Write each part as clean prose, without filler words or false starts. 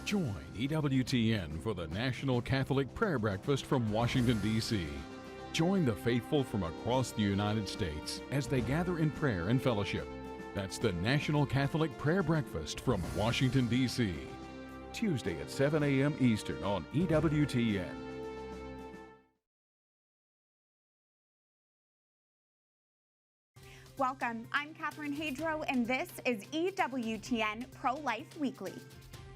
Join EWTN for the National Catholic Prayer Breakfast from Washington, D.C. Join the faithful from across the United States as they gather in prayer and fellowship. That's the National Catholic Prayer Breakfast from Washington, D.C. Tuesday at 7 a.m. Eastern on EWTN. Welcome. I'm Catherine Hadro, and this is EWTN Pro-Life Weekly.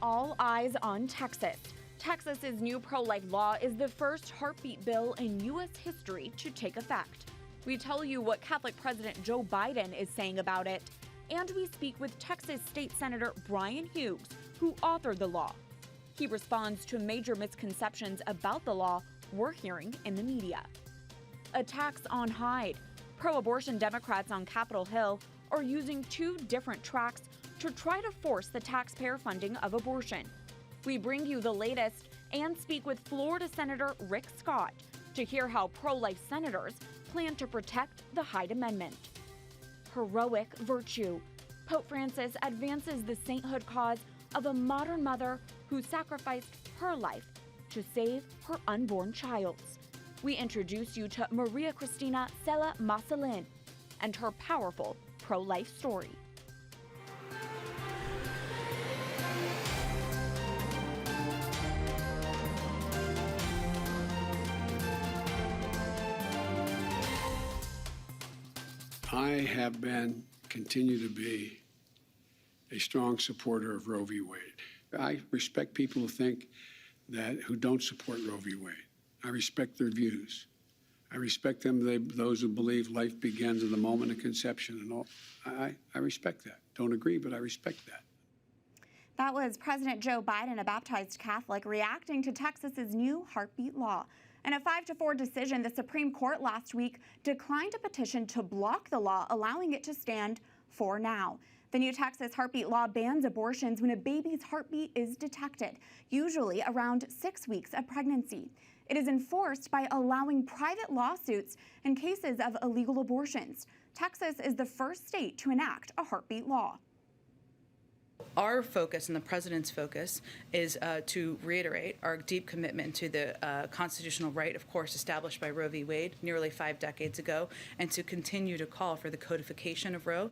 All eyes on Texas. Texas's new pro-life law is the first heartbeat bill in U.S. history to take effect. We tell you what Catholic President Joe Biden is saying about it, and we speak with Texas State Senator Brian Hughes, who authored the law. He responds to major misconceptions about the law we're hearing in the media. Attacks on Hyde. Pro-abortion Democrats on Capitol Hill are using two different tracks to try to force the taxpayer funding of abortion. We bring you the latest and speak with Florida Senator Rick Scott to hear how pro-life senators plan to protect the Hyde Amendment. Heroic virtue. Pope Francis advances the sainthood cause of a modern mother who sacrificed her life to save her unborn child. We introduce you to Maria Cristina Sella Masalin and her powerful pro-life story. I have been, continue to be, a strong supporter of Roe v. Wade. I respect people who don't support Roe v. Wade. I respect their views. I respect those who believe life begins at the moment of conception and all. I respect that. Don't agree, but I respect that. That was President Joe Biden, a baptized Catholic, reacting to Texas's new heartbeat law. In a 5-4 decision, the Supreme Court last week declined a petition to block the law, allowing it to stand for now. The new Texas heartbeat law bans abortions when a baby's heartbeat is detected, usually around 6 weeks of pregnancy. It is enforced by allowing private lawsuits in cases of illegal abortions. Texas is the first state to enact a heartbeat law. Our focus and the president's focus is to reiterate our deep commitment to the constitutional right, of course, established by Roe v. Wade nearly 5 decades ago, and to continue to call for the codification of Roe.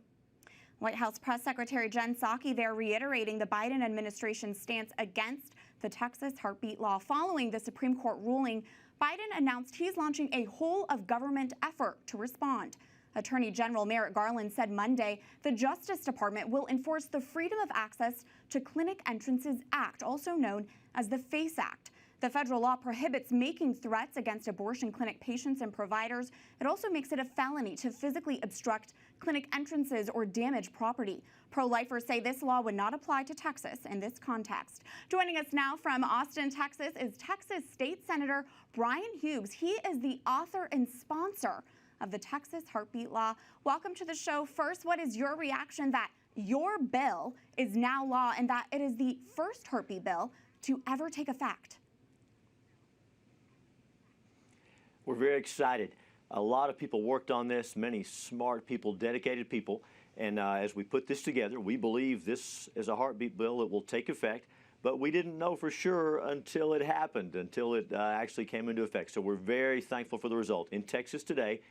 White House Press Secretary Jen Psaki there reiterating the Biden administration's stance against the Texas heartbeat law. Following the Supreme Court ruling, Biden announced he's launching a whole-of-government effort to respond. Attorney General Merrick Garland said Monday the Justice Department will enforce the Freedom of Access to Clinic Entrances Act, also known as the FACE Act. The federal law prohibits making threats against abortion clinic patients and providers. It also makes it a felony to physically obstruct clinic entrances or damage property. Pro-lifers say this law would not apply to Texas in this context. Joining us now from Austin, Texas, is Texas State Senator Brian Hughes. He is the author and sponsor of the Texas heartbeat law. Welcome to the show. First, what is your reaction that your bill is now law and that it is the first heartbeat bill to ever take effect? We're very excited. A lot of people worked on this, many smart people, dedicated people, and as we put this together, we believe this is a heartbeat bill that will take effect, but we didn't know for sure until it happened, until it actually came into effect. So we're very thankful for the result. In Texas today,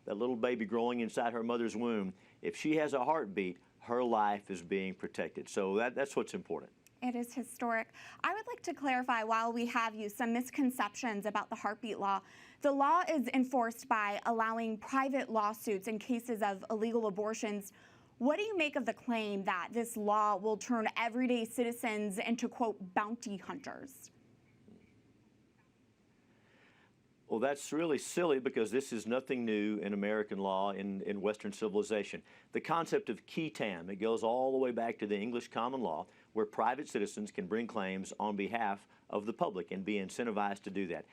that little baby growing inside her mother's womb, if she has a heartbeat, her life is being protected. So that's what's important. It is historic. I would like to clarify, while we have you, some misconceptions about the heartbeat law. The law is enforced by allowing private lawsuits in cases of illegal abortions. What do you make of the claim that this law will turn everyday citizens into, quote, bounty hunters? Well, that's really silly because this is nothing new in American law, in Western civilization. The concept of qui tam, it goes all the way back to the English common law, where private citizens can bring claims on behalf of the public and be incentivized to do that.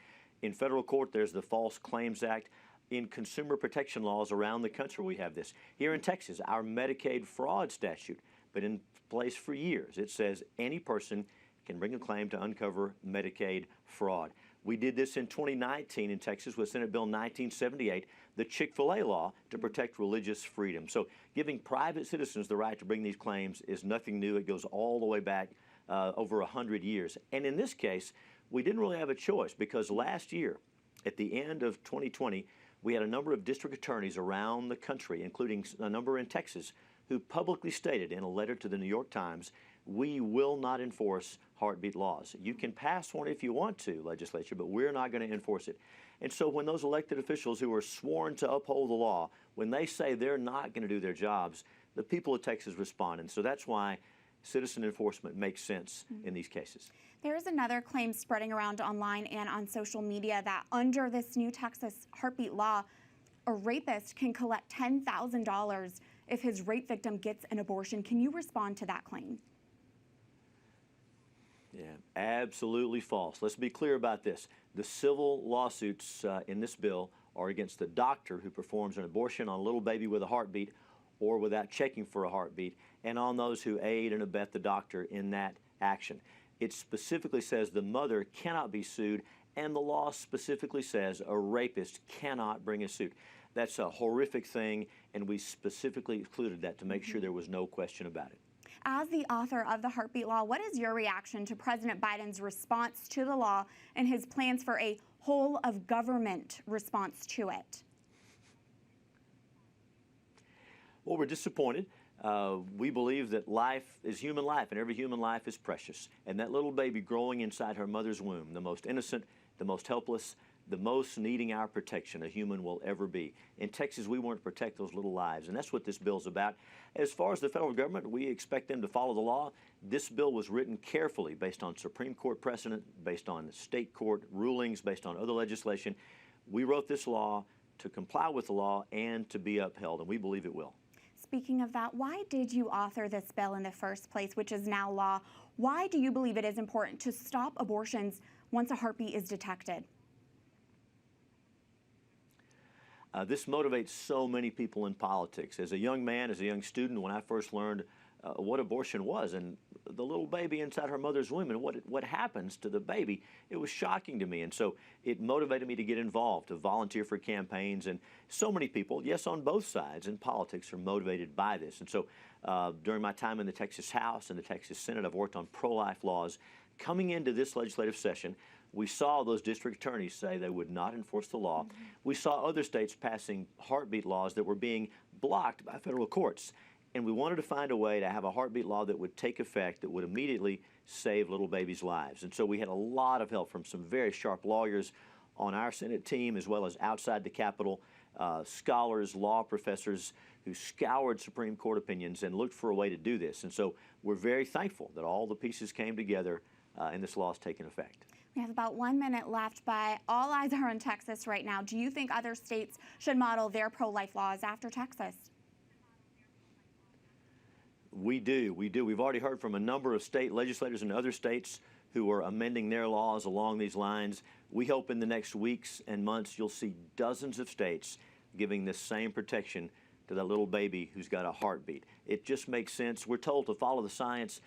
In federal court, there's the False Claims Act. In consumer protection laws around the country, we have this. Here in Texas, our Medicaid fraud statute, but in place for years, it says any person can bring a claim to uncover Medicaid fraud. We did this in 2019 in Texas with Senate Bill 1978, the Chick-fil-A law to protect religious freedom. So giving private citizens the right to bring these claims is nothing new. It goes all the way back over 100 years. And in this case, we didn't really have a choice because last year, at the end of 2020, we had a number of district attorneys around the country, including a number in Texas, who publicly stated in a letter to the New York Times, we will not enforce heartbeat laws. You can pass one if you want to, legislature, but we're not going to enforce it. And so when those elected officials who are sworn to uphold the law, when they say they're not going to do their jobs, the people of Texas respond. And so that's why citizen enforcement makes sense in these cases. There is another claim spreading around online and on social media that under this new Texas heartbeat law, a rapist can collect $10,000 if his rape victim gets an abortion. Can you respond to that claim? Yeah, absolutely false. Let's be clear about this. The civil lawsuits in this bill are against the doctor who performs an abortion on a little baby with a heartbeat or without checking for a heartbeat, and on those who aid and abet the doctor in that action. It specifically says the mother cannot be sued, and the law specifically says a rapist cannot bring a suit. That's a horrific thing, and we specifically excluded that to make sure there was no question about it. As the author of the heartbeat law, what is your reaction to President Biden's response to the law and his plans for a whole of government response to it? Well, we're disappointed. We believe that life is human life, and every human life is precious. And that little baby growing inside her mother's womb, the most innocent, the most helpless, the most needing our protection a human will ever be. In Texas, we want to protect those little lives, and that's what this bill's about. As far as the federal government, we expect them to follow the law. This bill was written carefully based on Supreme Court precedent, based on state court rulings, based on other legislation. We wrote this law to comply with the law and to be upheld, and we believe it will. Speaking of that, why did you author this bill in the first place, which is now law? Why do you believe it is important to stop abortions once a heartbeat is detected? This motivates so many people in politics. As a young man, as a young student, when I first learned what abortion was and the little baby inside her mother's womb and what happens to the baby, it was shocking to me. And so it motivated me to get involved, to volunteer for campaigns. And so many people, yes, on both sides in politics, are motivated by this. And so during my time in the Texas House and the Texas Senate, I've worked on pro-life laws. Coming into this legislative session, we saw those district attorneys say they would not enforce the law. We saw other states passing heartbeat laws that were being blocked by federal courts. And we wanted to find a way to have a heartbeat law that would take effect, that would immediately save little babies' lives. And so we had a lot of help from some very sharp lawyers on our Senate team, as well as outside the Capitol, scholars, law professors who scoured Supreme Court opinions and looked for a way to do this. And so we're very thankful that all the pieces came together and this law has taken effect. We have about 1 minute left, but all eyes are on Texas right now. Do you think other states should model their pro-life laws after Texas? We do. We've already heard from a number of state legislators in other states who are amending their laws along these lines. We hope in the next weeks and months you'll see dozens of states giving this same protection to that little baby who's got a heartbeat. It just makes sense. We're told to follow the science.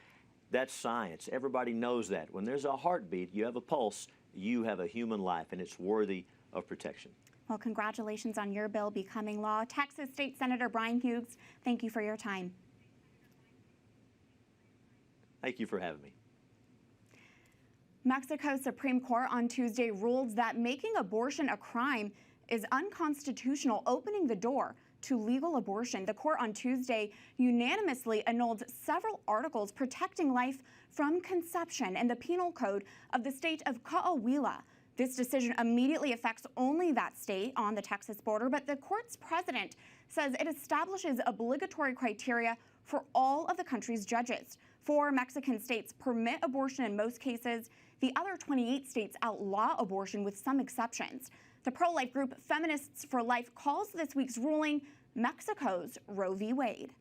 That's science. Everybody knows that. When there's a heartbeat, you have a pulse, you have a human life, and it's worthy of protection. Well, congratulations on your bill becoming law. Texas State Senator Brian Hughes, thank you for your time. Thank you for having me. Mexico's Supreme Court on Tuesday ruled that making abortion a crime is unconstitutional, opening the door to legal abortion. The court on Tuesday unanimously annulled several articles protecting life from conception in the penal code of the state of Coahuila. This decision immediately affects only that state on the Texas border, but the court's president says it establishes obligatory criteria for all of the country's judges. 4 Mexican states permit abortion in most cases. The other 28 states outlaw abortion with some exceptions. The pro-life group Feminists for Life calls this week's ruling Mexico's Roe v. Wade.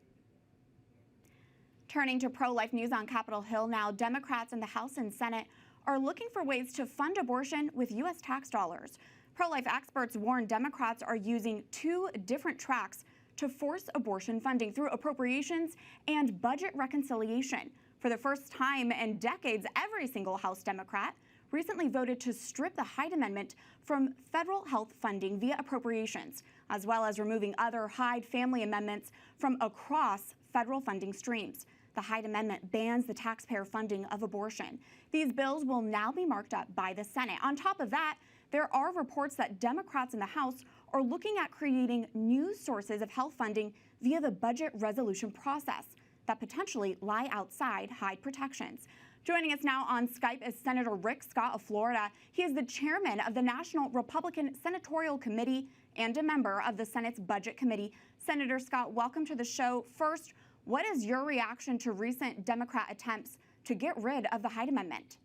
Turning to pro-life news on Capitol Hill now, Democrats in the House and Senate are looking for ways to fund abortion with U.S. tax dollars. Pro-life experts warn Democrats are using 2 different tracks to force abortion funding through appropriations and budget reconciliation. For the first time in decades, every single House Democrat recently voted to strip the Hyde Amendment from federal health funding via appropriations, as well as removing other Hyde family amendments from across federal funding streams. The Hyde Amendment bans the taxpayer funding of abortion. These bills will now be marked up by the Senate. On top of that, there are reports that Democrats in the House are looking at creating new sources of health funding via the budget resolution process that potentially lie outside Hyde protections. Joining us now on Skype is Senator Rick Scott of Florida. He is the chairman of the National Republican Senatorial Committee and a member of the Senate's Budget Committee. Senator Scott, welcome to the show. First, what is your reaction to recent Democrat attempts to get rid of the Hyde Amendment?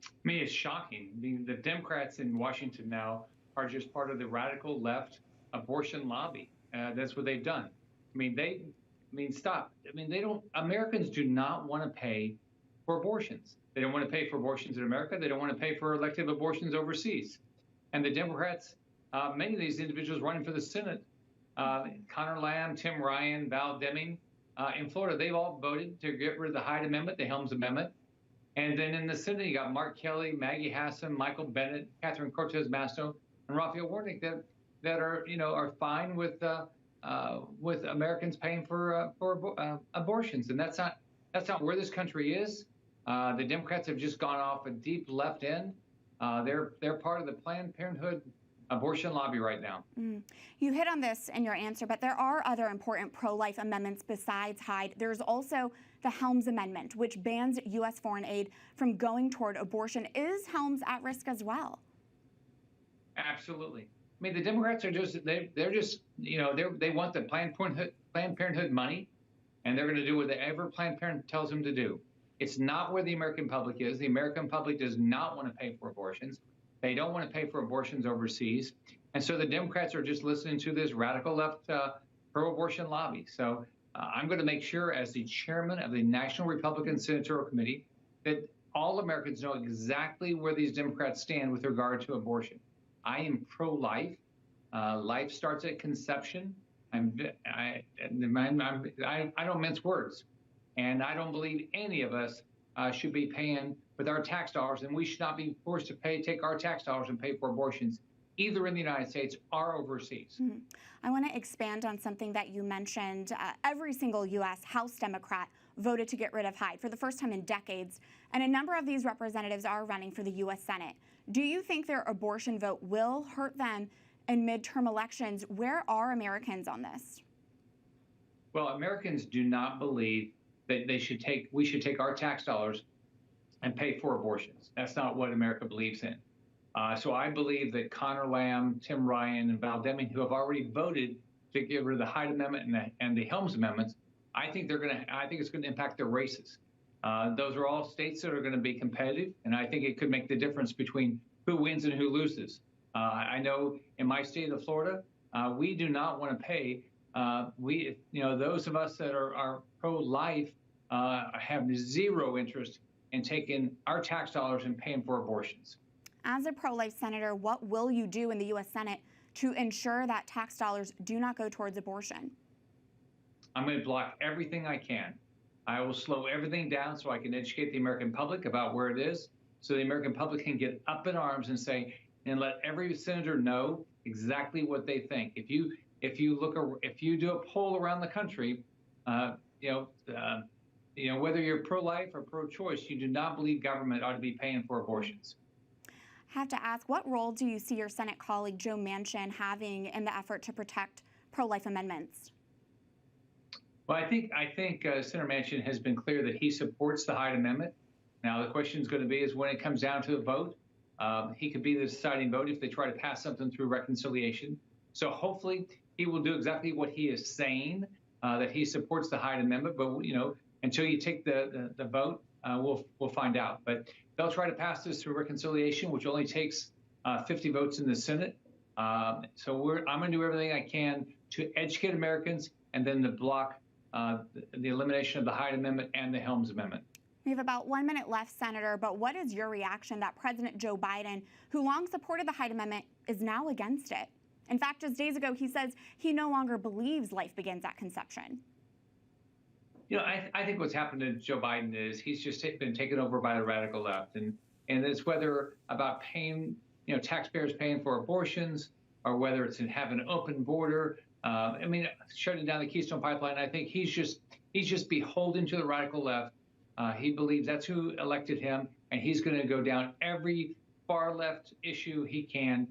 I mean, it's shocking. The Democrats in Washington now are just part of the radical left abortion lobby. That's what they've done. Stop. Americans do not want to pay for abortions. They don't want to pay for abortions in America. They don't want to pay for elective abortions overseas. And the Democrats, many of these individuals running for the Senate, Connor Lamb, Tim Ryan, Val Deming, in Florida, they've all voted to get rid of the Hyde Amendment, the Helms Amendment. And then in the Senate, you got Mark Kelly, Maggie Hassan, Michael Bennett, Catherine Cortez Masto, and Raphael Warnock that are fine with Americans paying for abortions. And that's not where this country is. The Democrats have just gone off a deep left end. They're part of the Planned Parenthood abortion lobby right now. You hit on this in your answer, but there are other important pro-life amendments besides Hyde. There's also the Helms Amendment, which bans U.S. foreign aid from going toward abortion. Is Helms at risk as well? Absolutely. I mean, the Democrats are they want the Planned Parenthood money, and they're going to do whatever Planned Parenthood tells them to do. It's not where the American public is. The American public does not want to pay for abortions. They don't want to pay for abortions overseas. And so the Democrats are just listening to this radical left pro-abortion lobby. So I'm going to make sure, as the chairman of the National Republican Senatorial Committee, that all Americans know exactly where these Democrats stand with regard to abortion. I am pro-life. Life starts at conception. I don't mince words. And I don't believe any of us should be paying with our tax dollars, and we should not be forced to take our tax dollars and pay for abortions, either in the United States or overseas. I want to expand on something that you mentioned. Every single U.S. House Democrat voted to get rid of Hyde for the first time in decades, and a number of these representatives are running for the U.S. Senate. Do you think their abortion vote will hurt them in midterm elections? Where are Americans on this? Well, Americans do not believe that we should take our tax dollars and pay for abortions. That's not what America believes in. So I believe that Connor Lamb, Tim Ryan, and Val Deming, who have already voted to get rid of the Hyde Amendment and the Helms Amendments, I think it's going to impact their races. Those are all states that are going to be competitive, and I think it could make the difference between who wins and who loses. I know in my state of Florida, we do not want to pay. Those of us that are pro-life have zero interest in taking our tax dollars and paying for abortions. As a pro-life senator, what will you do in the U.S. Senate to ensure that tax dollars do not go towards abortion? I'm going to block everything I can. I will slow everything down so I can educate the American public about where it is, so the American public can get up in arms and let every senator know exactly what they think. If you do a poll around the country, whether you're pro-life or pro-choice, you do not believe government ought to be paying for abortions. I have to ask, what role do you see your Senate colleague Joe Manchin having in the effort to protect pro-life amendments? Well, I think Senator Manchin has been clear that he supports the Hyde Amendment. Now, the question is going to be is when it comes down to the vote, he could be the deciding vote if they try to pass something through reconciliation. So hopefully he will do exactly what he is saying, that he supports the Hyde Amendment. But, until you take the vote, we'll find out. But they'll try to pass this through reconciliation, which only takes 50 votes in the Senate. So I'm going to do everything I can to educate Americans and then to block the elimination of the Hyde Amendment and the Helms Amendment. We have about 1 minute left, Senator, but what is your reaction that President Joe Biden, who long supported the Hyde Amendment, is now against it? In fact, just days ago, he says he no longer believes life begins at conception. I think what's happened to Joe Biden is he's just been taken over by the radical left. And it's whether about paying, taxpayers paying for abortions, or whether it's in having an open border. Shutting down the Keystone Pipeline. I think he's He's just beholden to the radical left. He believes that's who elected him, and he's going to go down every far left issue he can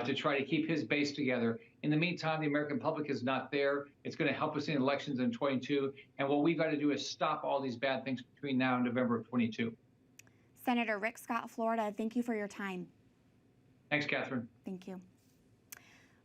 to try to keep his base together. In the meantime, the American public is not there. It's going to help us in elections in 22. And what we've got to do is stop all these bad things between now and November of 22. Senator Rick Scott, Florida, thank you for your time. Thanks, Catherine. Thank you.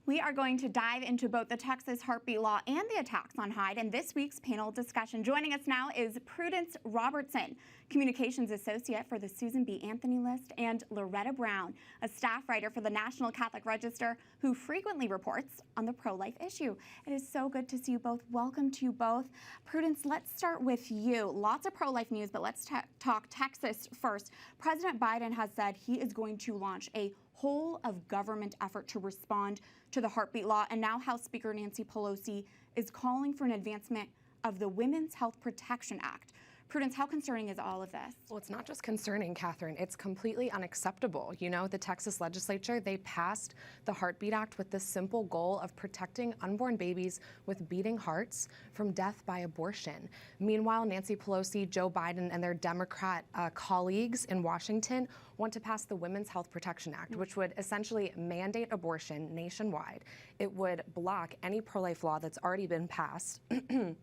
We are going to dive into both the Texas heartbeat law and the attacks on Hyde in this week's panel discussion. Joining us now is Prudence Robertson, Communications Associate for the Susan B. Anthony List, and Loretta Brown, a staff writer for the National Catholic Register, who frequently reports on the pro-life issue. It is so good to see you both. Welcome to you both. Prudence, let's start with you. Lots of pro-life news, but let's talk Texas first. President Biden has said he is going to launch a whole of government effort to respond to the heartbeat law, and now House Speaker Nancy Pelosi is calling for an advancement of the Women's Health Protection Act. Prudence, how concerning is all of this? Well, it's not just concerning, Catherine. It's completely unacceptable. You know, the Texas legislature, they passed the Heartbeat Act with the simple goal of protecting unborn babies with beating hearts from death by abortion. Meanwhile, Nancy Pelosi, Joe Biden, and their Democrat colleagues in Washington want to pass the Women's Health Protection Act, which would essentially mandate abortion nationwide. It would block any pro-life law that's already been passed, and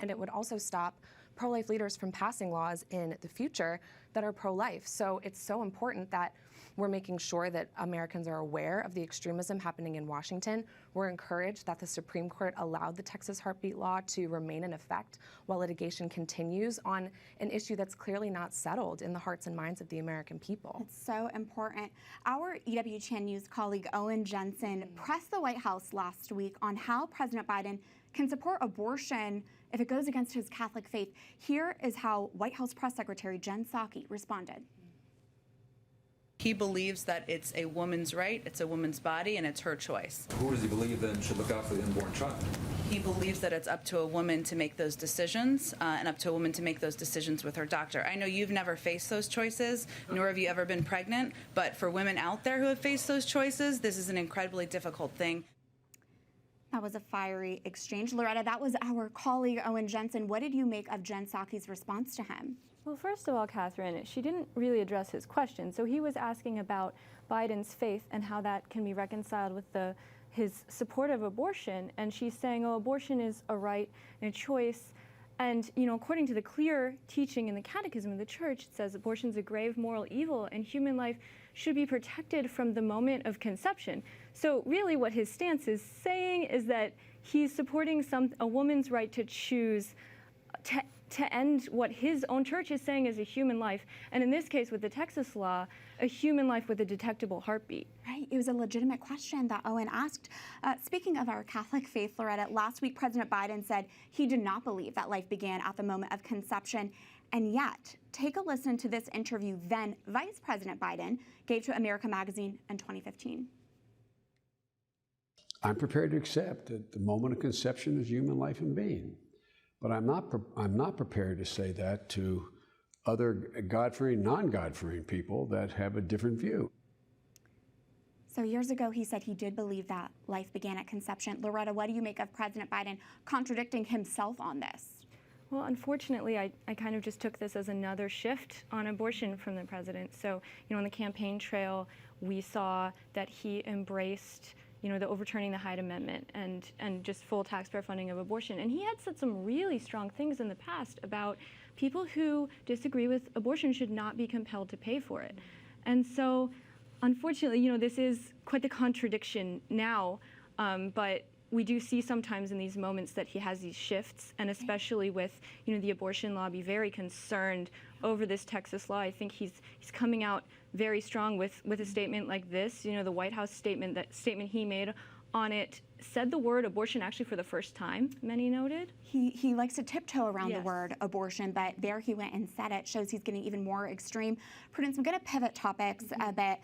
it would also stop pro-life leaders from passing laws in the future that are pro-life. So it's so important that we're making sure that Americans are aware of the extremism happening in Washington. We're encouraged that the Supreme Court allowed the Texas heartbeat law to remain in effect while litigation continues on an issue that's clearly not settled in the hearts and minds of the American people. It's so important. Our EWTN News colleague Owen Jensen pressed the White House last week on how President Biden can support abortion if it goes against his Catholic faith. Here is how White House Press Secretary Jen Psaki responded. He believes that it's a woman's right, it's a woman's body, and it's her choice. Who does he believe then should look out for the unborn child? He believes that it's up to a woman to make those decisions and up to a woman to make those decisions with her doctor. I know you've never faced those choices, nor have you ever been pregnant, but for women out there who have faced those choices, this is an incredibly difficult thing. That was a fiery exchange. Loretta, that was our colleague Owen Jensen. What did you make of Jen Psaki's response to him? Well, first of all, Catherine, she didn't really address his question. So he was asking about Biden's faith and how that can be reconciled with his support of abortion. And she's saying, oh, abortion is a right and a choice. And, you know, according to the clear teaching in the Catechism of the Church, it says abortion is a grave moral evil and human life should be protected from the moment of conception. So really what his stance is saying is that he's supporting a woman's right to choose to end what his own church is saying is a human life. And in this case, with the Texas law, a human life with a detectable heartbeat. Right, it was a legitimate question that Owen asked. Speaking of our Catholic faith, Loretta, last week President Biden said he did not believe that life began at the moment of conception. And yet, take a listen to this interview then Vice President Biden gave to America Magazine in 2015. I'm prepared to accept that the moment of conception is human life and being. But I'm not prepared to say that to other God-fearing, non-God-fearing people that have a different view. So years ago, he said he did believe that life began at conception. Loretta, what do you make of President Biden contradicting himself on this? Well, unfortunately, I kind of just took this as another shift on abortion from the president. So, you know, on the campaign trail, we saw that he embraced, you know, the overturning the Hyde Amendment and just full taxpayer funding of abortion. And he had said some really strong things in the past about people who disagree with abortion should not be compelled to pay for it. And so, unfortunately, you know, this is quite the contradiction now, but we do see sometimes in these moments that he has these shifts, and especially with, you know, the abortion lobby very concerned over this Texas law. I think he's coming out very strong with a statement like this. You know, the White House statement he made on it said the word abortion actually for the first time, many noted. He likes to tiptoe around the word abortion, but there he went and said it. Shows he's getting even more extreme. Prudence, I'm going to pivot topics a bit.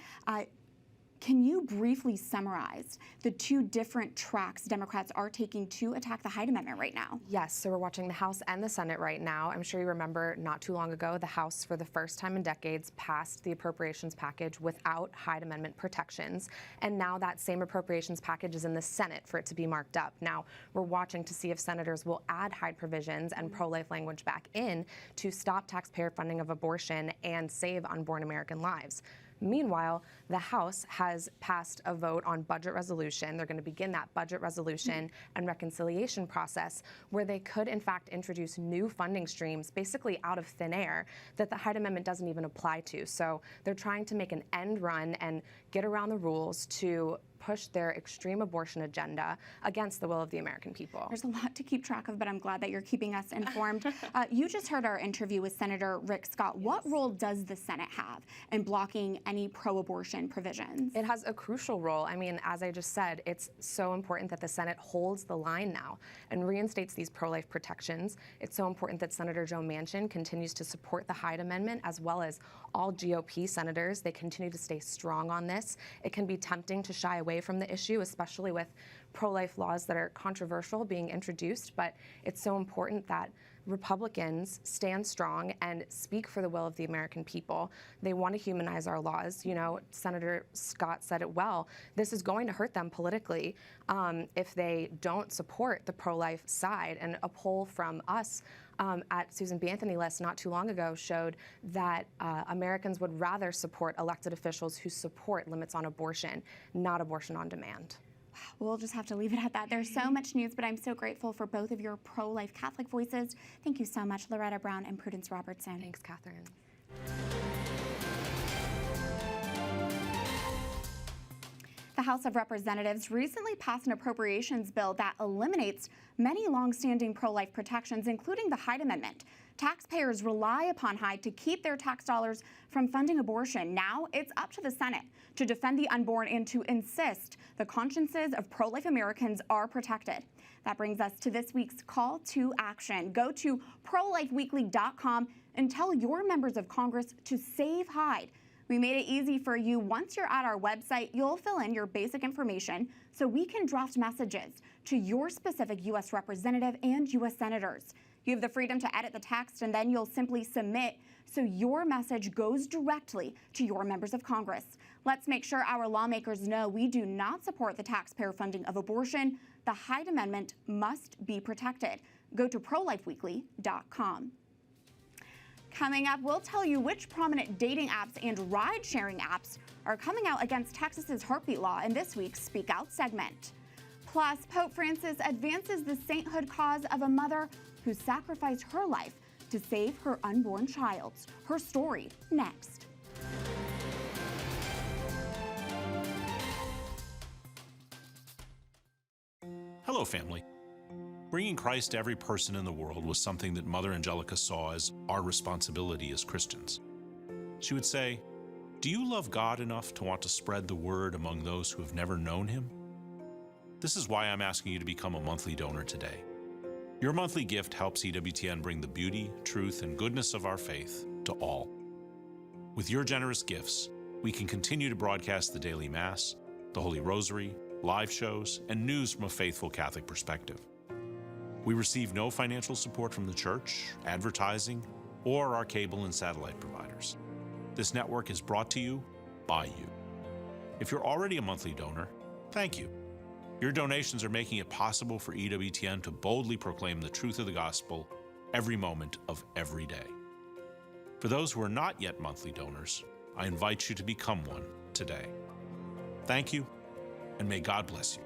Can you briefly summarize the two different tracks Democrats are taking to attack the Hyde Amendment right now? Yes, so we're watching the House and the Senate right now. I'm sure you remember not too long ago, the House, for the first time in decades, passed the appropriations package without Hyde Amendment protections. And now that same appropriations package is in the Senate for it to be marked up. Now, we're watching to see if senators will add Hyde provisions and pro-life language back in to stop taxpayer funding of abortion and save unborn American lives. Meanwhile, the House has passed a vote on budget resolution. They're going to begin that budget resolution and reconciliation process where they could, in fact, introduce new funding streams basically out of thin air that the Hyde Amendment doesn't even apply to. So they're trying to make an end run and get around the rules to push their extreme abortion agenda against the will of the American people. There's a lot to keep track of, but I'm glad that you're keeping us informed. You just heard our interview with Senator Rick Scott. Yes. What role does the Senate have in blocking any pro-abortion provisions? It has a crucial role. I mean, as I just said, it's so important that the Senate holds the line now and reinstates these pro-life protections. It's so important that Senator Joe Manchin continues to support the Hyde Amendment, as well as all GOP senators. They continue to stay strong on this. It can be tempting to shy away from the issue, especially with pro-life laws that are controversial being introduced, but it's so important that Republicans stand strong and speak for the will of the American people. They want to humanize our laws. You know, Senator Scott said it well. This is going to hurt them politically if they don't support the pro-life side. And a poll from us at Susan B. Anthony List not too long ago showed that Americans would rather support elected officials who support limits on abortion, not abortion on demand. We'll just have to leave it at that. There's so much news, but I'm so grateful for both of your pro-life Catholic voices. Thank you so much, Loretta Brown and Prudence Robertson. Thanks, Catherine. The House of Representatives recently passed an appropriations bill that eliminates many longstanding pro-life protections, including the Hyde Amendment. Taxpayers rely upon Hyde to keep their tax dollars from funding abortion. Now it's up to the Senate to defend the unborn and to insist the consciences of pro-life Americans are protected. That brings us to this week's call to action. Go to prolifeweekly.com and tell your members of Congress to save Hyde. We made it easy for you. Once you're at our website, you'll fill in your basic information so we can draft messages to your specific U.S. representative and U.S. senators. You have the freedom to edit the text, and then you'll simply submit so your message goes directly to your members of Congress. Let's make sure our lawmakers know we do not support the taxpayer funding of abortion. The Hyde Amendment must be protected. Go to prolifeweekly.com. Coming up, we'll tell you which prominent dating apps and ride-sharing apps are coming out against Texas's heartbeat law in this week's Speak Out segment. Plus, Pope Francis advances the sainthood cause of a mother who sacrificed her life to save her unborn child. Her story next. Hello, family. Bringing Christ to every person in the world was something that Mother Angelica saw as our responsibility as Christians. She would say, "Do you love God enough to want to spread the word among those who have never known Him?" This is why I'm asking you to become a monthly donor today. Your monthly gift helps EWTN bring the beauty, truth, and goodness of our faith to all. With your generous gifts, we can continue to broadcast the daily Mass, the Holy Rosary, live shows, and news from a faithful Catholic perspective. We receive no financial support from the church, advertising, or our cable and satellite providers. This network is brought to you by you. If you're already a monthly donor, thank you. Your donations are making it possible for EWTN to boldly proclaim the truth of the gospel every moment of every day. For those who are not yet monthly donors, I invite you to become one today. Thank you, and may God bless you.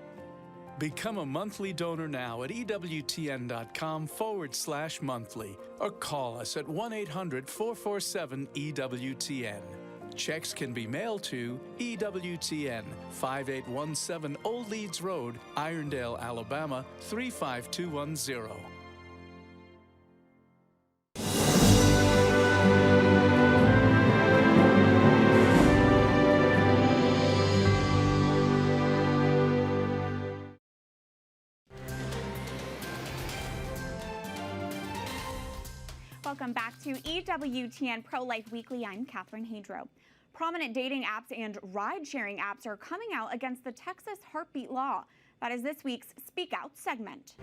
Become a monthly donor now at EWTN.com/monthly or call us at 1-800-447-EWTN. Checks can be mailed to EWTN, 5817 Old Leeds Road, Irondale, Alabama 35210. Welcome back to EWTN Pro-Life Weekly. I'm Catherine Hadro. Prominent dating apps and ride-sharing apps are coming out against the Texas heartbeat law. That is this week's Speak Out segment.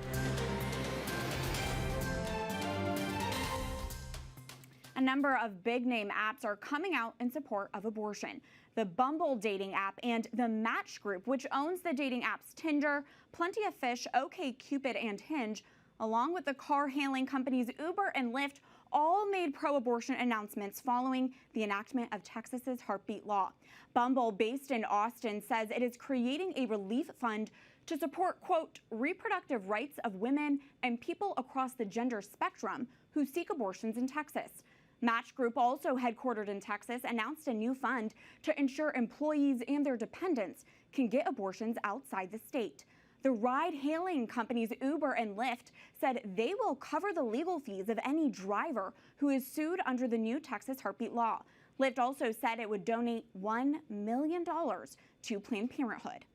A number of big-name apps are coming out in support of abortion. The Bumble dating app and the Match Group, which owns the dating apps Tinder, Plenty of Fish, OkCupid, and Hinge, along with the car-hailing companies Uber and Lyft, all made pro-abortion announcements following the enactment of Texas's heartbeat law. Bumble, based in Austin, says it is creating a relief fund to support, quote, reproductive rights of women and people across the gender spectrum who seek abortions in Texas. Match Group, also headquartered in Texas, announced a new fund to ensure employees and their dependents can get abortions outside the state. The ride-hailing companies Uber and Lyft said they will cover the legal fees of any driver who is sued under the new Texas heartbeat law. Lyft also said it would donate $1 million to Planned Parenthood.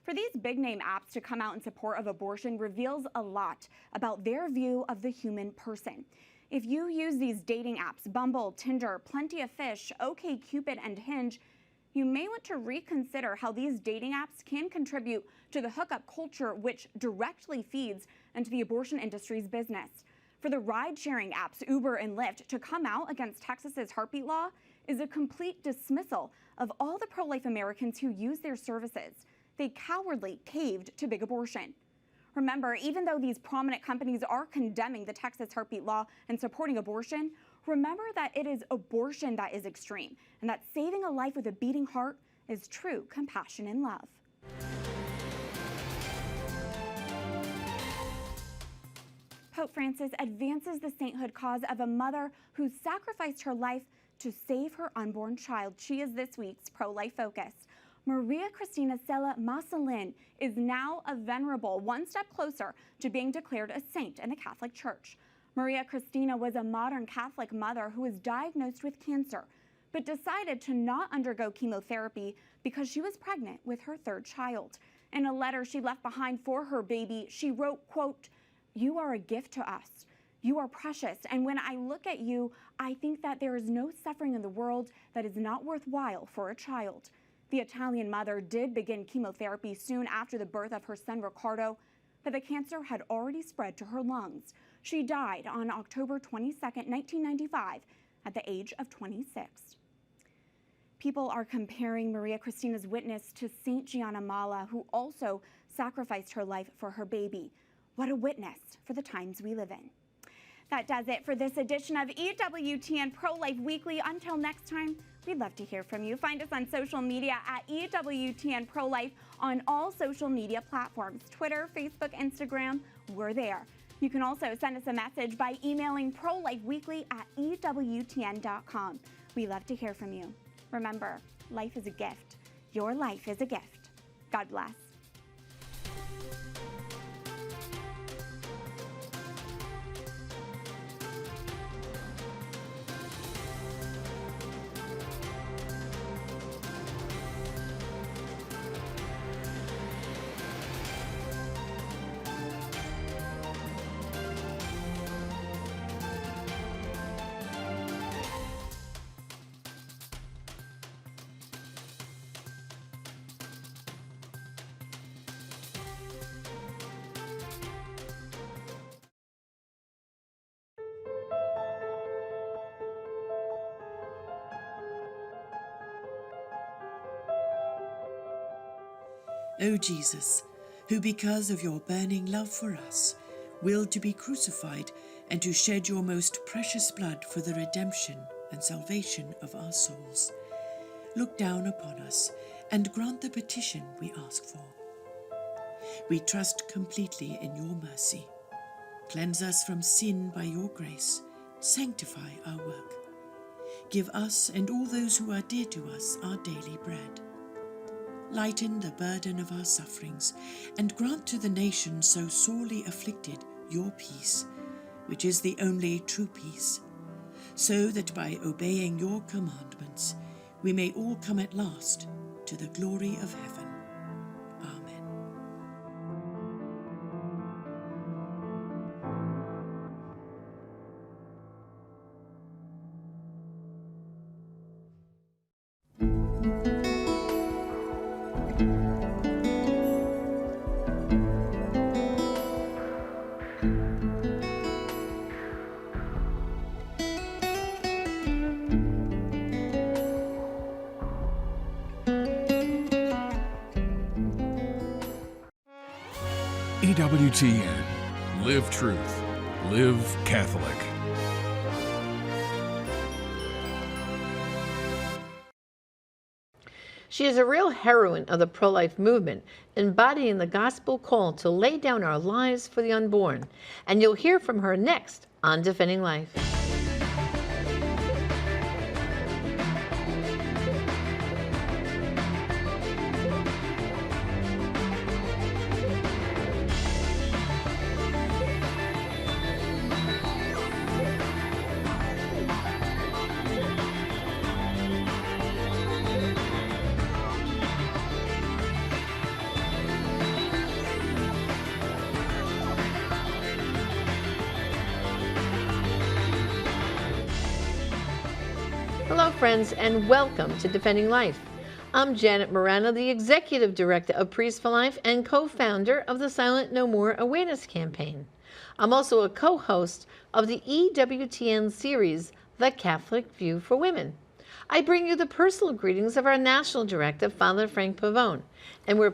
For these big-name apps to come out in support of abortion reveals a lot about their view of the human person. If you use these dating apps, Bumble, Tinder, Plenty of Fish, OkCupid, and Hinge, you may want to reconsider how these dating apps can contribute to the hookup culture, which directly feeds into the abortion industry's business. For the ride-sharing apps Uber and Lyft to come out against Texas's heartbeat law is a complete dismissal of all the pro-life Americans who use their services. They cowardly caved to big abortion. Remember, even though these prominent companies are condemning the Texas heartbeat law and supporting abortion, remember that it is abortion that is extreme, and that saving a life with a beating heart is true compassion and love. Pope Francis advances the sainthood cause of a mother who sacrificed her life to save her unborn child. She is this week's pro-life focus. Maria Cristina Sella Masalin is now a venerable, one step closer to being declared a saint in the Catholic Church. Maria Cristina was a modern Catholic mother who was diagnosed with cancer, but decided to not undergo chemotherapy because she was pregnant with her third child. In a letter she left behind for her baby, she wrote, quote, "You are a gift to us. You are precious, and when I look at you, I think that there is no suffering in the world that is not worthwhile for a child." The Italian mother did begin chemotherapy soon after the birth of her son Ricardo, but the cancer had already spread to her lungs. She died on October 22, 1995, at the age of 26. People are comparing Maria Cristina's witness to Saint Gianna Mala, who also sacrificed her life for her baby. What a witness for the times we live in. That does it for this edition of EWTN Pro-Life Weekly. Until next time, we'd love to hear from you. Find us on social media at EWTN Pro-Life on all social media platforms, Twitter, Facebook, Instagram, we're there. You can also send us a message by emailing prolifeweekly@EWTN.com. We love to hear from you. Remember, life is a gift. Your life is a gift. God bless. O Jesus, who because of your burning love for us, willed to be crucified and to shed your most precious blood for the redemption and salvation of our souls, look down upon us and grant the petition we ask for. We trust completely in your mercy. Cleanse us from sin by your grace. Sanctify our work. Give us and all those who are dear to us our daily bread. Lighten the burden of our sufferings, and grant to the nation so sorely afflicted your peace, which is the only true peace, so that by obeying your commandments we may all come at last to the glory of heaven. EWTN. Live truth. Live Catholic. She is a real heroine of the pro-life movement, embodying the gospel call to lay down our lives for the unborn. And you'll hear from her next on Defending Life. Hello, friends, and welcome to Defending Life. I'm Janet Morano, the Executive Director of Priests for Life and co-founder of the Silent No More Awareness Campaign. I'm also a co-host of the EWTN series, The Catholic View for Women. I bring you the personal greetings of our National Director, Father Frank Pavone, and we're